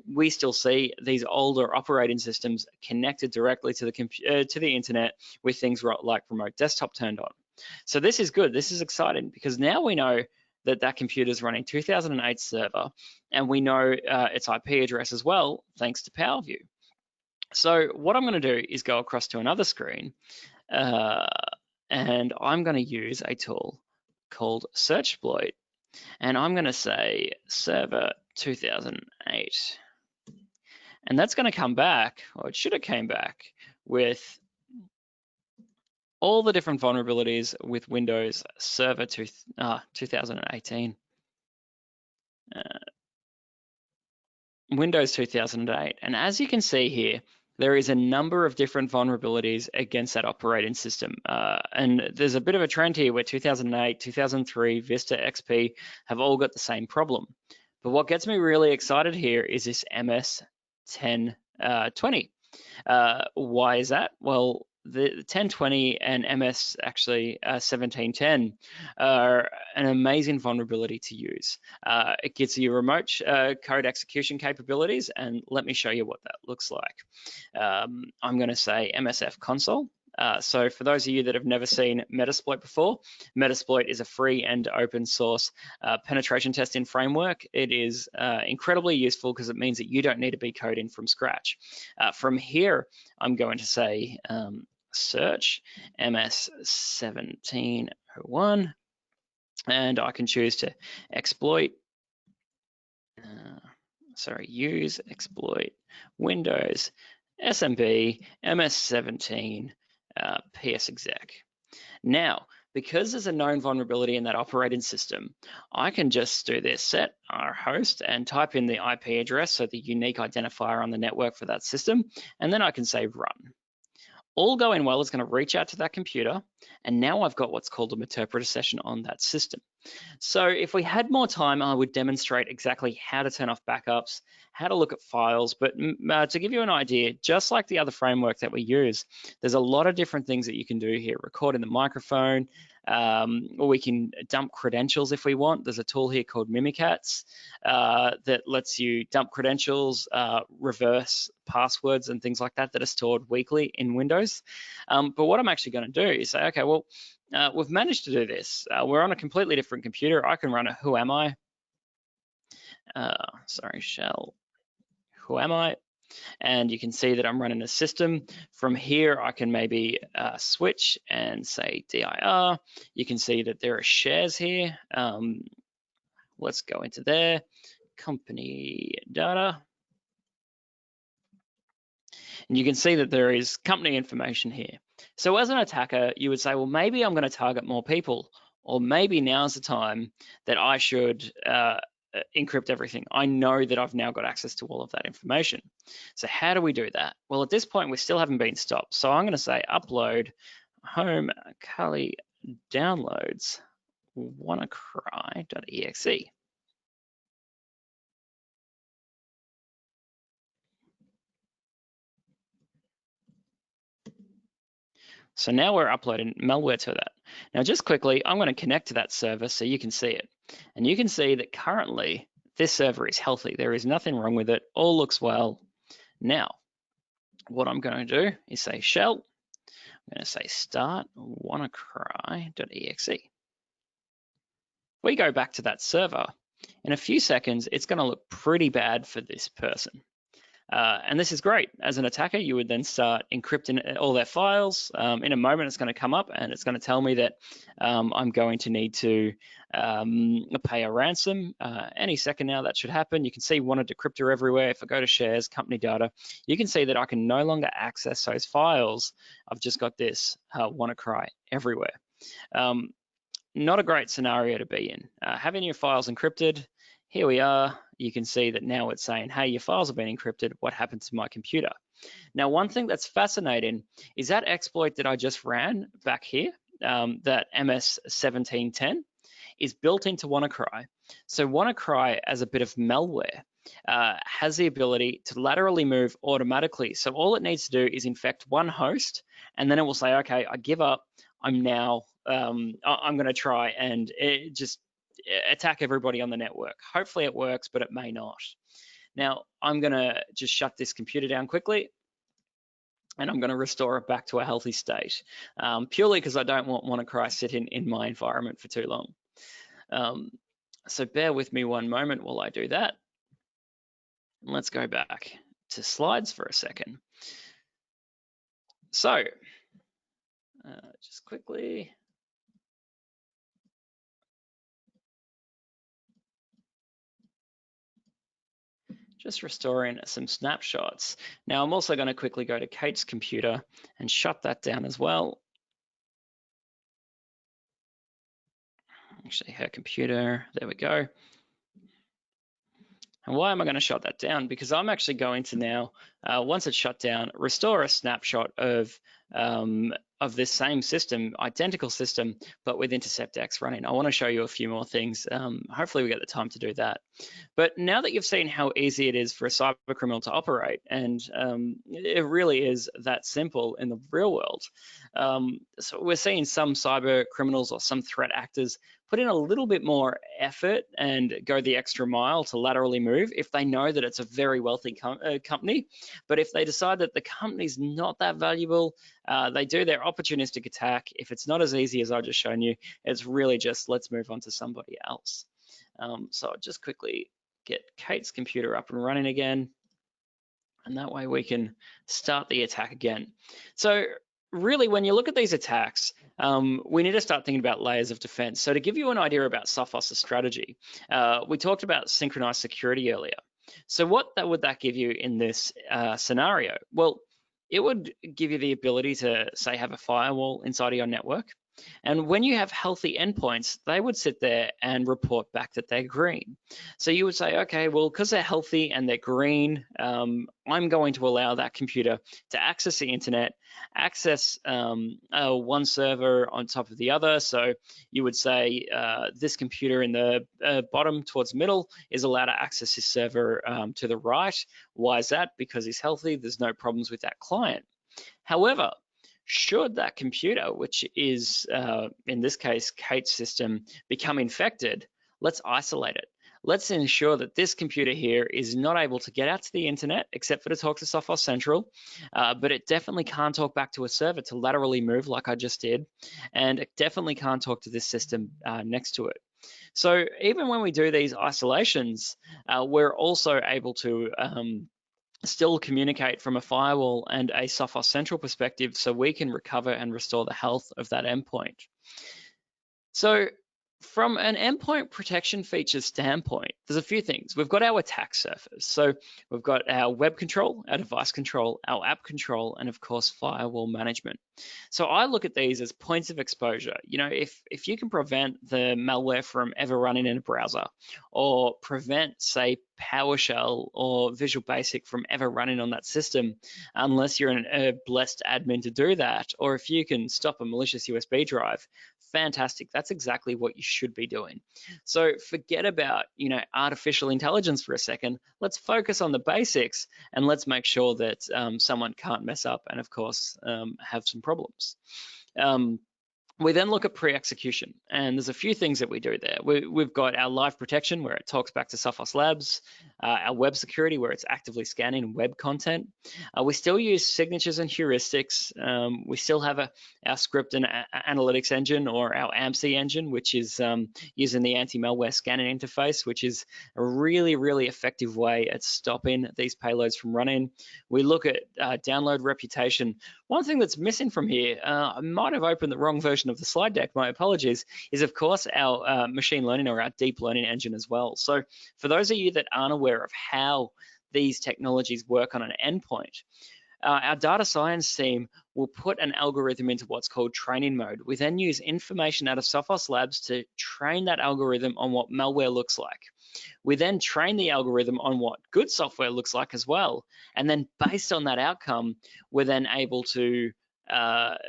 we still see these older operating systems connected directly to the internet with things like remote desktop turned on. So this is good. This is exciting because now we know that that computer is running 2008 server, and we know its IP address as well, thanks to PowerView. So what I'm going to do is go across to another screen, and I'm going to use a tool called Searchploit, and I'm going to say server 2008, and that's going to come back, or it should have came back with all the different vulnerabilities with Windows Server 2018. Windows 2008, and as you can see here, there is a number of different vulnerabilities against that operating system. And there's a bit of a trend here where 2008, 2003, Vista XP have all got the same problem. But what gets me really excited here is this MS 1020. Why is that? Well, the 1020 and MS actually 1710 are an amazing vulnerability to use. It gives you remote code execution capabilities, and let me show you what that looks like. I'm going to say MSF console. So for those of you that have never seen Metasploit before, Metasploit is a free and open source penetration testing framework. It is incredibly useful because it means that you don't need to be coding from scratch. From here, I'm going to say search MS1701, and I can choose to use exploit Windows SMB MS17 PSExec. Now, because there's a known vulnerability in that operating system, I can just do this, set our host, and type in the IP address, so the unique identifier on the network for that system, and then I can say run. all going well, is going to reach out to that computer, and now I've got what's called a interpreter session on that system. So if we had more time, I would demonstrate exactly how to turn off backups, how to look at files, but to give you an idea, just like the other framework that we use, there's a lot of different things that you can do here. Recording the microphone, or we can dump credentials if we want. There's a tool here called Mimikatz that lets you dump credentials, reverse passwords and things like that that are stored weekly in Windows. But what I'm actually going to do is say, okay, well, we've managed to do this. We're on a completely different computer. I can run a who am I? Shell who am I? And you can see that I'm running a system. From here, I can maybe switch and say dir. You can see that there are shares here. Let's go into there, company data. And you can see that there is company information here. So as an attacker, you would say, well, maybe I'm going to target more people, or maybe now's the time that I should encrypt everything. I know that I've now got access to all of that information. So how do we do that? Well, at this point, we still haven't been stopped. So I'm going to say upload home Kali downloads WannaCry.exe. So now we're uploading malware to that. Now, just quickly, I'm going to connect to that server so you can see it. And you can see that currently this server is healthy. There is nothing wrong with it. All looks well. Now, what I'm going to do is say shell. I'm going to say start WannaCry.exe. We go back to that server. In a few seconds, it's going to look pretty bad for this person. And this is great. As an attacker, you would then start encrypting all their files. In a moment, it's going to come up and it's going to tell me that I'm going to need to pay a ransom. Any second now, that should happen. You can see wanted decryptor everywhere. If I go to shares, company data, you can see that I can no longer access those files. I've just got this WannaCry everywhere. Not a great scenario to be in. Having your files encrypted, here we are. You can see that now it's saying, hey, your files have been encrypted. What happened to my computer? Now, one thing that's fascinating is that exploit that I just ran back here, that MS1710, is built into WannaCry. So WannaCry, as a bit of malware, has the ability to laterally move automatically. So all it needs to do is infect one host, and then it will say, okay, I give up. I'm now, I'm going to try and just attack everybody on the network. Hopefully it works, but it may not. Now, I'm going to just shut this computer down quickly, and I'm going to restore it back to a healthy state, purely because I don't want WannaCry sitting in my environment for too long. So bear with me one moment while I do that. And let's go back to slides for a second. So just quickly. Just restoring some snapshots. Now I'm also going to quickly go to Kate's computer and shut that down as well. Actually, her computer, there we go. And why am I going to shut that down? Because I'm actually going to now, once it's shut down, restore a snapshot of this same system, identical system, but with Intercept X running. I want to show you a few more things. Hopefully we get the time to do that. But now that you've seen how easy it is for a cyber criminal to operate, and it really is that simple in the real world. So we're seeing some cyber criminals or some threat actors put in a little bit more effort and go the extra mile to laterally move if they know that it's a very wealthy company. But if they decide that the company's not that valuable, they do their opportunistic attack. If it's not as easy as I've just shown you, it's really just let's move on to somebody else. So I'll just quickly get Kate's computer up and running again. And that way we can start the attack again. So really, when you look at these attacks, we need to start thinking about layers of defense. So to give you an idea about Sophos' strategy, we talked about synchronized security earlier. So what would that give you in this scenario? Well, it would give you the ability to, say, have a firewall inside of your network. And when you have healthy endpoints, they would sit there and report back that they're green. So you would say, okay, well, because they're healthy and they're green, I'm going to allow that computer to access the internet, access one server on top of the other. So you would say this computer in the bottom towards middle is allowed to access his server to the right. Why is that? Because he's healthy. There's no problems with that client. However, should that computer, which is in this case Kate's system, become infected, let's isolate it. Let's ensure that this computer here is not able to get out to the internet except for to talk to Sophos Central, but it definitely can't talk back to a server to laterally move like I just did, and it definitely can't talk to this system next to it. So even when we do these isolations, we're also able to still communicate from a firewall and a Sophos Central perspective so we can recover and restore the health of that endpoint. So from an endpoint protection features standpoint, there's a few things. We've got our attack surface. So we've got our web control, our device control, our app control, and of course, firewall management. So I look at these as points of exposure. You know, if you can prevent the malware from ever running in a browser, or prevent, say, PowerShell or Visual Basic from ever running on that system, unless you're a blessed admin to do that, or if you can stop a malicious USB drive, fantastic. That's exactly what you should be doing. So forget about, you know, artificial intelligence for a second. Let's focus on the basics and let's make sure that someone can't mess up and of course have some problems. We then look at pre-execution, and there's a few things that we do there. We've got our live protection, where it talks back to Sophos Labs, our web security, where it's actively scanning web content. We still use signatures and heuristics. We still have our script and analytics engine, or our AMSI engine, which is using the anti-malware scanning interface, which is a really, really effective way at stopping these payloads from running. We look at download reputation. One thing that's missing from here, I might have opened the wrong version of the slide deck, my apologies, is of course our machine learning or our deep learning engine as well. So for those of you that aren't aware of how these technologies work on an endpoint, our data science team will put an algorithm into what's called training mode. We then use information out of Sophos Labs to train that algorithm on what malware looks like. We then train the algorithm on what good software looks like as well. And then based on that outcome, we're then able to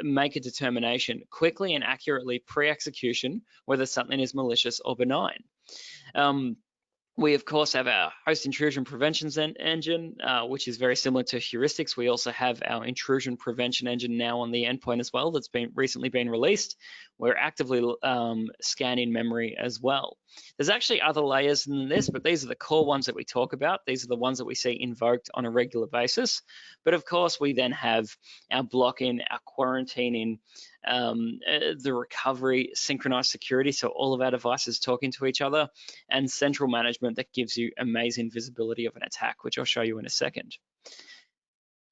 make a determination quickly and accurately pre-execution whether something is malicious or benign. We, of course, have our host intrusion prevention engine, which is very similar to heuristics. We also have our intrusion prevention engine now on the endpoint as well that's recently been released. We're actively scanning memory as well. There's actually other layers than this, but these are the core ones that we talk about. These are the ones that we see invoked on a regular basis. But of course, we then have our blocking, our quarantining, the recovery, synchronized security, so all of our devices talking to each other, and central management that gives you amazing visibility of an attack, which I'll show you in a second.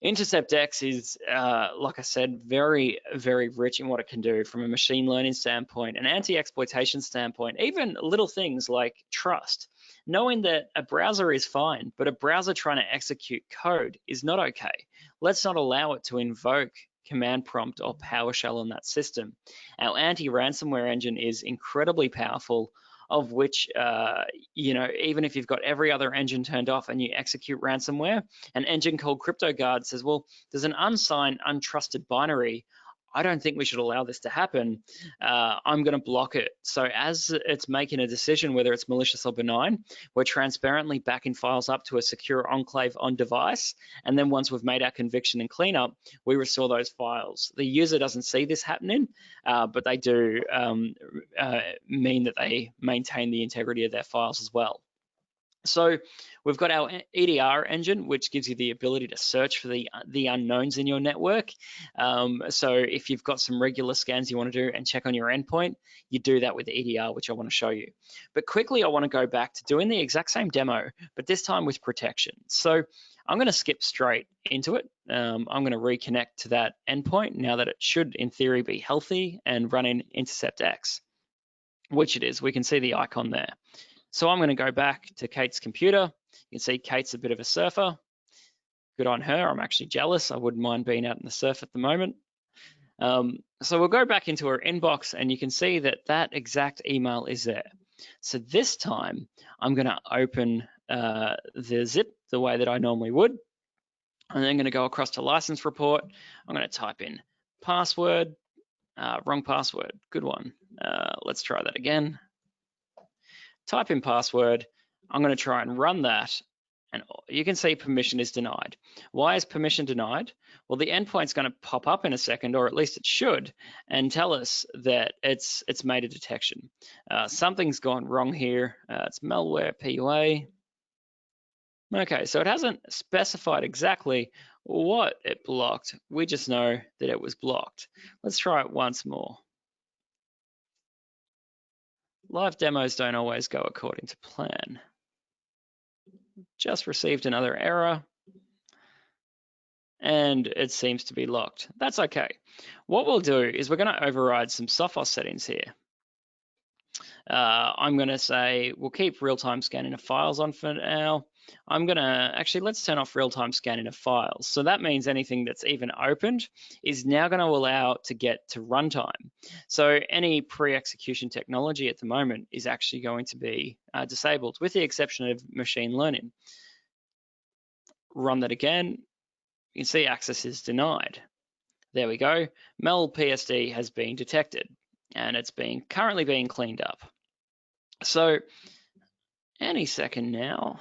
Intercept X is, like I said, very, very rich in what it can do from a machine learning standpoint, an anti-exploitation standpoint, even little things like trust. Knowing that a browser is fine, but a browser trying to execute code is not okay. Let's not allow it to invoke command prompt or PowerShell on that system. Our anti-ransomware engine is incredibly powerful, of which, you know, even if you've got every other engine turned off and you execute ransomware, an engine called CryptoGuard says, well, there's an unsigned, untrusted binary. I don't think we should allow this to happen. I'm going to block it. So as it's making a decision whether it's malicious or benign, we're transparently backing files up to a secure enclave on device. And then once we've made our conviction and cleanup, we restore those files. The user doesn't see this happening, but they do mean that they maintain the integrity of their files as well. So we've got our EDR engine, which gives you the ability to search for the unknowns in your network. So if you've got some regular scans you want to do and check on your endpoint, you do that with EDR, which I want to show you. But quickly, I want to go back to doing the exact same demo, but this time with protection. So I'm going to skip straight into it. I'm going to reconnect to that endpoint now that it should, in theory, be healthy and running Intercept X, which it is. We can see the icon there. So I'm going to go back to Kate's computer. You can see Kate's a bit of a surfer. Good on her. I'm actually jealous. I wouldn't mind being out in the surf at the moment. So we'll go back into our inbox and you can see that that exact email is there. So this time I'm going to open the zip the way that I normally would. And then I'm going to go across to license report. I'm going to type in password, wrong password, good one. Let's try that again. Type in password. I'm going to try and run that. And you can see permission is denied. Why is permission denied? Well, the endpoint's going to pop up in a second, or at least it should, and tell us that it's made a detection. Something's gone wrong here. It's malware PUA. Okay, so it hasn't specified exactly what it blocked. We just know that it was blocked. Let's try it once more. Live demos don't always go according to plan. Just received another error, and it seems to be locked. That's okay. What we'll do is we're going to override some Sophos settings here. I'm going to say we'll keep real-time scanning of files on for now. I'm going to actually, let's turn off real-time scanning of files. So that means anything that's even opened is now going to allow to get to runtime. So any pre-execution technology at the moment is actually going to be disabled, with the exception of machine learning. Run that again. You can see access is denied. There we go. Mel PSD has been detected, and it's currently being cleaned up. So any second now.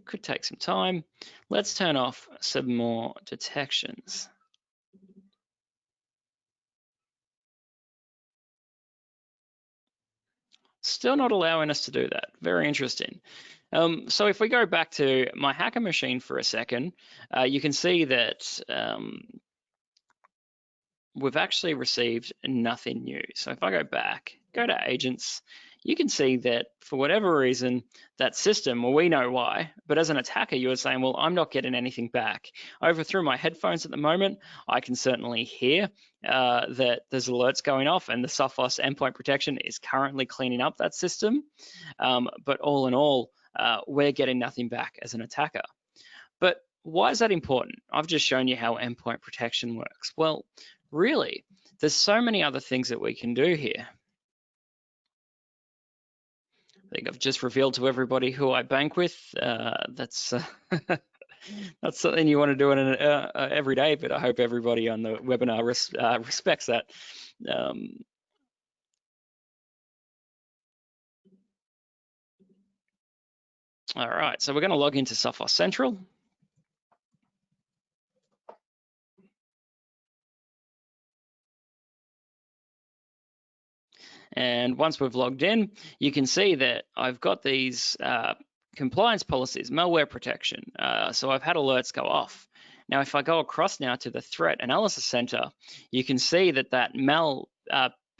Could take some time. Let's turn off some more detections. Still not allowing us to do that. Very interesting. So if we go back to my hacker machine for a second, you can see that we've actually received nothing new. So if I go back, go to agents, you can see that for whatever reason, that system, well, we know why, but as an attacker, you were saying, well, I'm not getting anything back. Over through my headphones at the moment, I can certainly hear that there's alerts going off, and the Sophos endpoint protection is currently cleaning up that system. But all in all, we're getting nothing back as an attacker. But why is that important? I've just shown you how endpoint protection works. Well, really, there's so many other things that we can do here. I think I've just revealed to everybody who I bank with. That's that's something you want to do every day, but I hope everybody on the webinar respects that. All right, so we're going to log into Sophos Central. And once we've logged in, you can see that I've got these compliance policies, malware protection. So I've had alerts go off. Now, if I go across now to the Threat Analysis Center, you can see that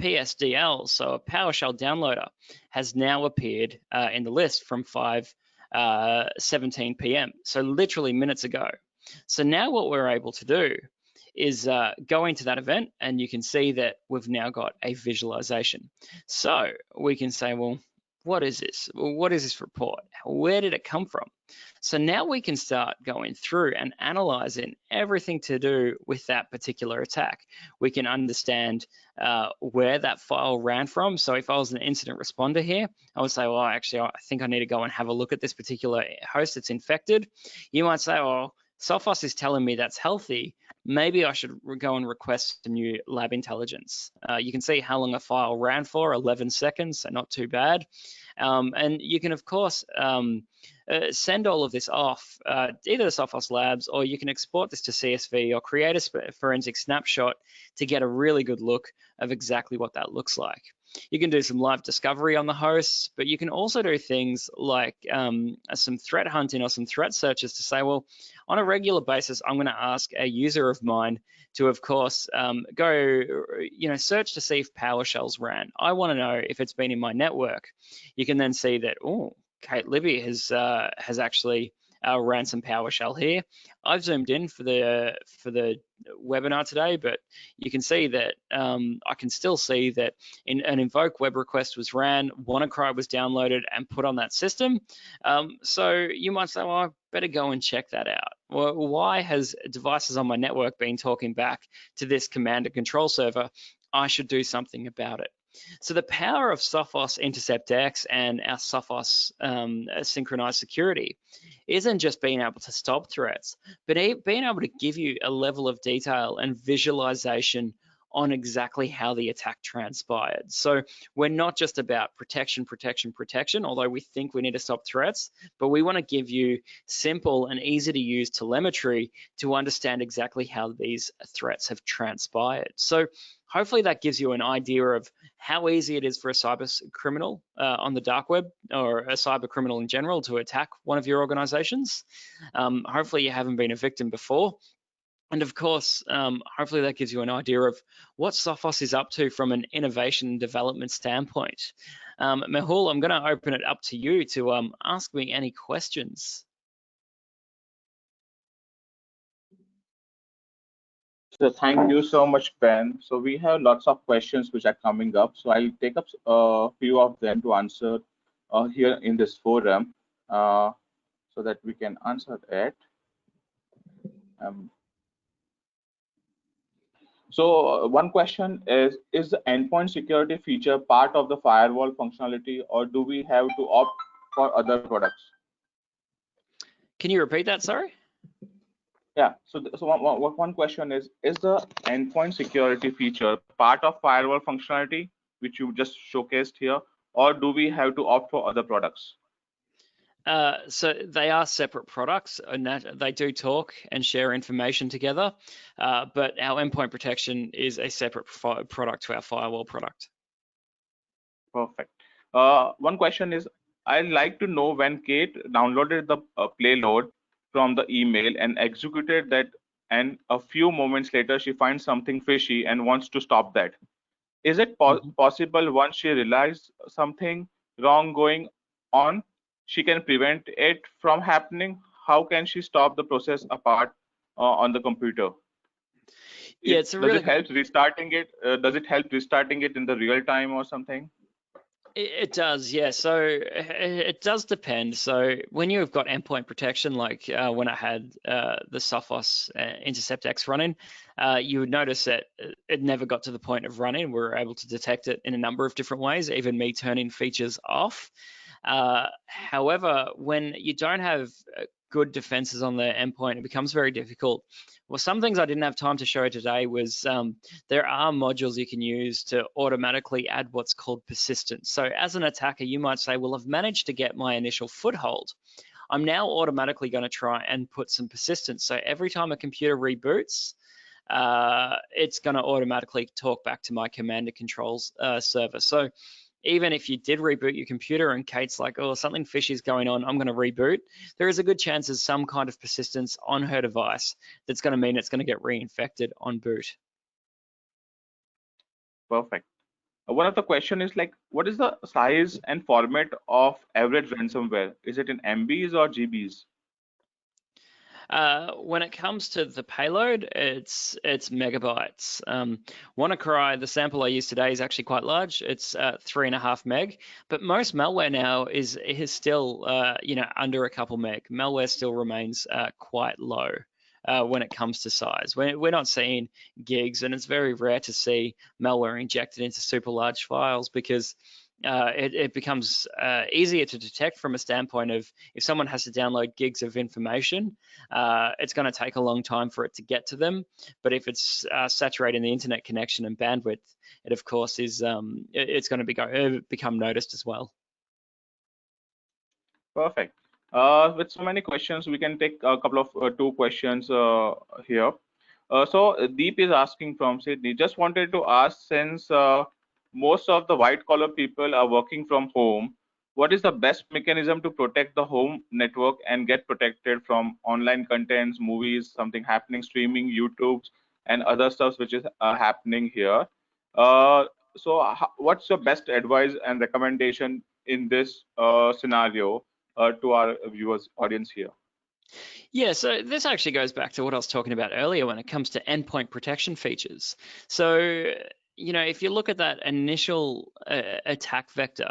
PSDL, so a PowerShell downloader, has now appeared in the list from 5:17 p.m., so literally minutes ago. So now what we're able to do is go into that event, and you can see that we've now got a visualization. So we can say, well, what is this? Well, what is this report? Where did it come from? So now we can start going through and analyzing everything to do with that particular attack. We can understand where that file ran from. So if I was an incident responder here, I would say, well, actually, I think I need to go and have a look at this particular host that's infected. You might say, oh, Sophos is telling me that's healthy. Maybe I should go and request some new lab intelligence. You can see how long a file ran for, 11 seconds, so not too bad. And you can, of course, send all of this off, either to Sophos Labs, or you can export this to CSV or create a forensic snapshot to get a really good look of exactly what that looks like. You can do some live discovery on the hosts, but you can also do things like some threat hunting or some threat searches to say, well, on a regular basis, I'm going to ask a user of mine to, of course, go, search to see if PowerShells ran. I want to know if it's been in my network. You can then see that, oh, Kate Libby has actually ran some PowerShell here. I've zoomed in for the webinar today, but you can see that I can still see that an invoke web request was ran, WannaCry was downloaded and put on that system. So you might say, well, I better go and check that out. Well, why has devices on my network been talking back to this command and control server? I should do something about it. So the power of Sophos Intercept X and our Sophos Synchronized Security isn't just being able to stop threats, but being able to give you a level of detail and visualization on exactly how the attack transpired. So we're not just about protection, although we think we need to stop threats, but we want to give you simple and easy to use telemetry to understand exactly how these threats have transpired. So hopefully that gives you an idea of how easy it is for a cyber criminal on the dark web, or a cyber criminal in general, to attack one of your organizations. Hopefully you haven't been a victim before. And of course, hopefully that gives you an idea of what Sophos is up to from an innovation and development standpoint. Mehul, I'm going to open it up to you to ask me any questions. So thank you so much, Ben. So we have lots of questions which are coming up. So I'll take up a few of them to answer here in this forum, so that we can answer it. So one question is the endpoint security feature part of the firewall functionality, or do we have to opt for other products? Can you repeat that, sorry? Yeah, so one question is the endpoint security feature part of firewall functionality, which you just showcased here, or do we have to opt for other products? So they are separate products, and they do talk and share information together, but our endpoint protection is a separate product to our firewall product. Perfect. One question is, I'd like to know when Kate downloaded the payload from the email and executed that, and a few moments later she finds something fishy and wants to stop that. Is it possible once she realizes something wrong going on, she can prevent it from happening? How can she stop the process apart on the computer? Yeah, it's a Does really it help restarting it? Does it help restarting it in the real time or something? It does, yeah. So it does depend. So when you've got endpoint protection, like when I had the Sophos Intercept X running, you would notice that it never got to the point of running. We were able to detect it in a number of different ways, even me turning features off. However, when you don't have good defenses on the endpoint, it becomes very difficult. Well, some things I didn't have time to show today was there are modules you can use to automatically add what's called persistence. So as an attacker, you might say, well, I've managed to get my initial foothold. I'm now automatically going to try and put some persistence. So every time a computer reboots, it's going to automatically talk back to my command and controls server. So even if you did reboot your computer and Kate's like, oh, something fishy is going on, I'm going to reboot, there is a good chance there's some kind of persistence on her device that's going to mean it's going to get reinfected on boot. Perfect. One of the question is like, what is the size and format of average ransomware? Is it in MBs or GBs? When it comes to the payload, it's megabytes. WannaCry, the sample I used today, is actually quite large. It's 3.5 meg, but most malware now is still under a couple meg. Malware still remains quite low when it comes to size. We're not seeing gigs, and it's very rare to see malware injected into super large files because it becomes easier to detect from a standpoint of if someone has to download gigs of information, it's going to take a long time for it to get to them. But if it's saturating the internet connection and bandwidth, it of course is it's going to become noticed as well. Perfect. With so many questions, we can take a couple of two questions here. So Deep is asking from Sydney, just wanted to ask, since most of the white collar people are working from home, what is the best mechanism to protect the home network and get protected from online contents, movies, something happening, streaming, YouTube, and other stuff which is happening here? So what's your best advice and recommendation in this scenario to our viewers audience here? Yeah, so this actually goes back to what I was talking about earlier when it comes to endpoint protection features. So, if you look at that initial attack vector,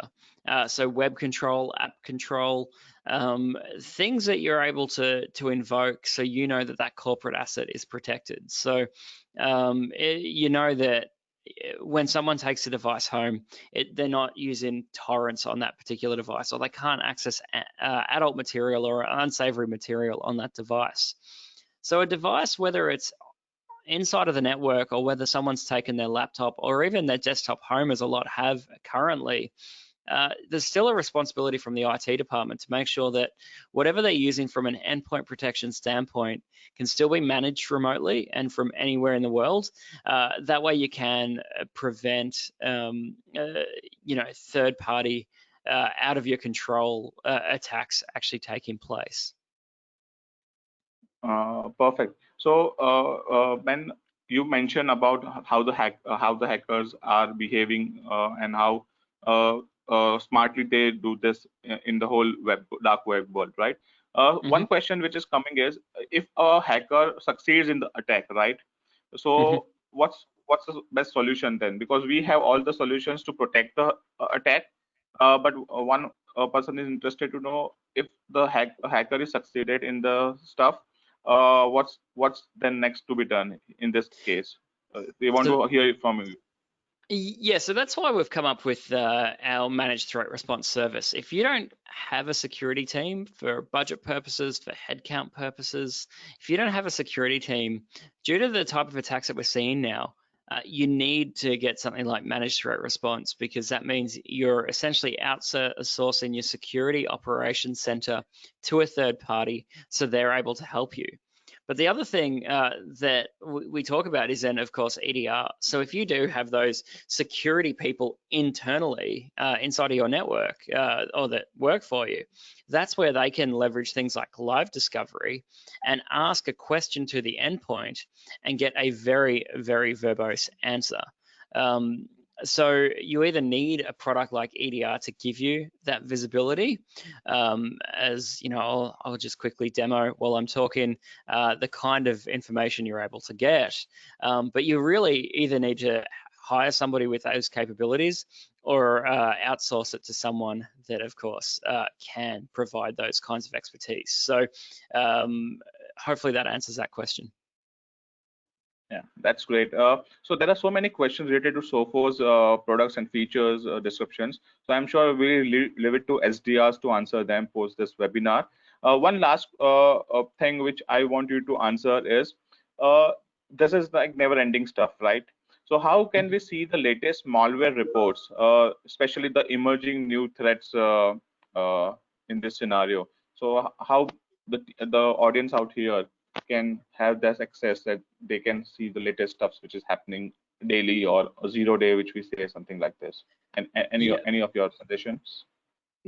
so web control, app control, things that you're able to invoke, so you know that that corporate asset is protected. So you know that when someone takes a device home, they're not using torrents on that particular device, or they can't access adult material or unsavory material on that device. So a device, whether it's inside of the network or whether someone's taken their laptop or even their desktop home, as a lot have currently, there's still a responsibility from the IT department to make sure that whatever they're using from an endpoint protection standpoint can still be managed remotely and from anywhere in the world. That way you can prevent, third-party out of your control attacks actually taking place. Perfect. So, Ben, you mentioned about how the hackers are behaving and how smartly they do this in the whole dark web world, right? One question which is coming is, if a hacker succeeds in the attack, right? So, what's the best solution then? Because we have all the solutions to protect the attack, but one person is interested to know if the hacker is succeeded in the stuff. What's then next to be done in this case? They want to hear it from you. Yeah, so that's why we've come up with our managed threat response service. If you don't have a security team for budget purposes, for headcount purposes, if you don't have a security team, due to the type of attacks that we're seeing now, you need to get something like managed threat response, because that means you're essentially outsourcing your security operations center to a third party so they're able to help you. But the other thing that we talk about is then, of course, EDR. So if you do have those security people internally inside of your network or that work for you, that's where they can leverage things like live discovery and ask a question to the endpoint and get a very, very verbose answer. So you either need a product like EDR to give you that visibility, as you know, I'll just quickly demo while I'm talking the kind of information you're able to get. But you really either need to hire somebody with those capabilities or outsource it to someone that, of course, can provide those kinds of expertise. So hopefully that answers that question. Yeah, that's great. So there are so many questions related to Sophos products and features descriptions. So I'm sure we'll leave it to SDRs to answer them post this webinar. One last thing which I want you to answer is, this is like never-ending stuff, right? So how can we see the latest malware reports, especially the emerging new threats in this scenario? So how the audience out here can have that access, that they can see the latest stuff which is happening daily, or a 0 day, which we say, something like this. And any of your suggestions?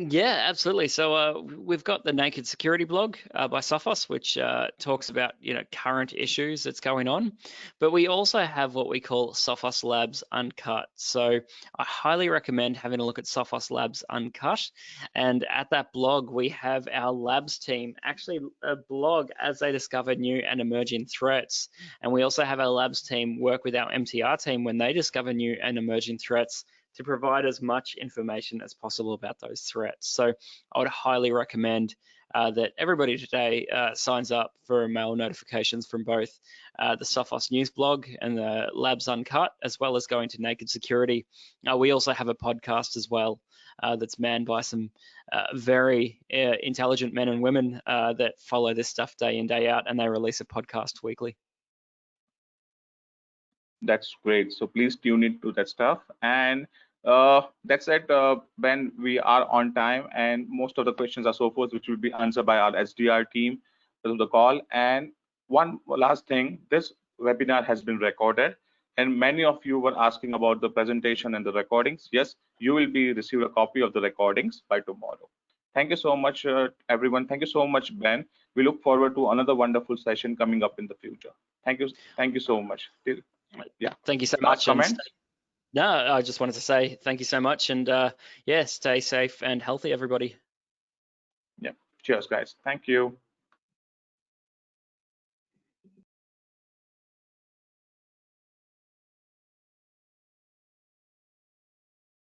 Yeah, absolutely. So we've got the Naked Security blog by Sophos, which talks about current issues that's going on. But we also have what we call Sophos Labs Uncut. So I highly recommend having a look at Sophos Labs Uncut. And at that blog, we have our labs team actually blog as they discover new and emerging threats. And we also have our labs team work with our MTR team when they discover new and emerging threats, to provide as much information as possible about those threats. So I would highly recommend that everybody today signs up for mail notifications from both the Sophos News blog and the Labs Uncut, as well as going to Naked Security. We also have a podcast as well that's manned by some very intelligent men and women that follow this stuff day in, day out, and they release a podcast weekly. That's great. So please tune into that stuff. And that's it, Ben. We are on time, and most of the questions are Sophos, which will be answered by our SDR team through the call. And one last thing, this webinar has been recorded, and many of you were asking about the presentation and the recordings. Yes, you will be receive a copy of the recordings by tomorrow. Thank you so much, everyone. Thank you so much, Ben. We look forward to another wonderful session coming up in the future. Thank you. Thank you so much. Yeah. Thank you so Last much. comments? No, I just wanted to say thank you so much, and yeah, stay safe and healthy, everybody. Yeah. Cheers, guys. Thank you.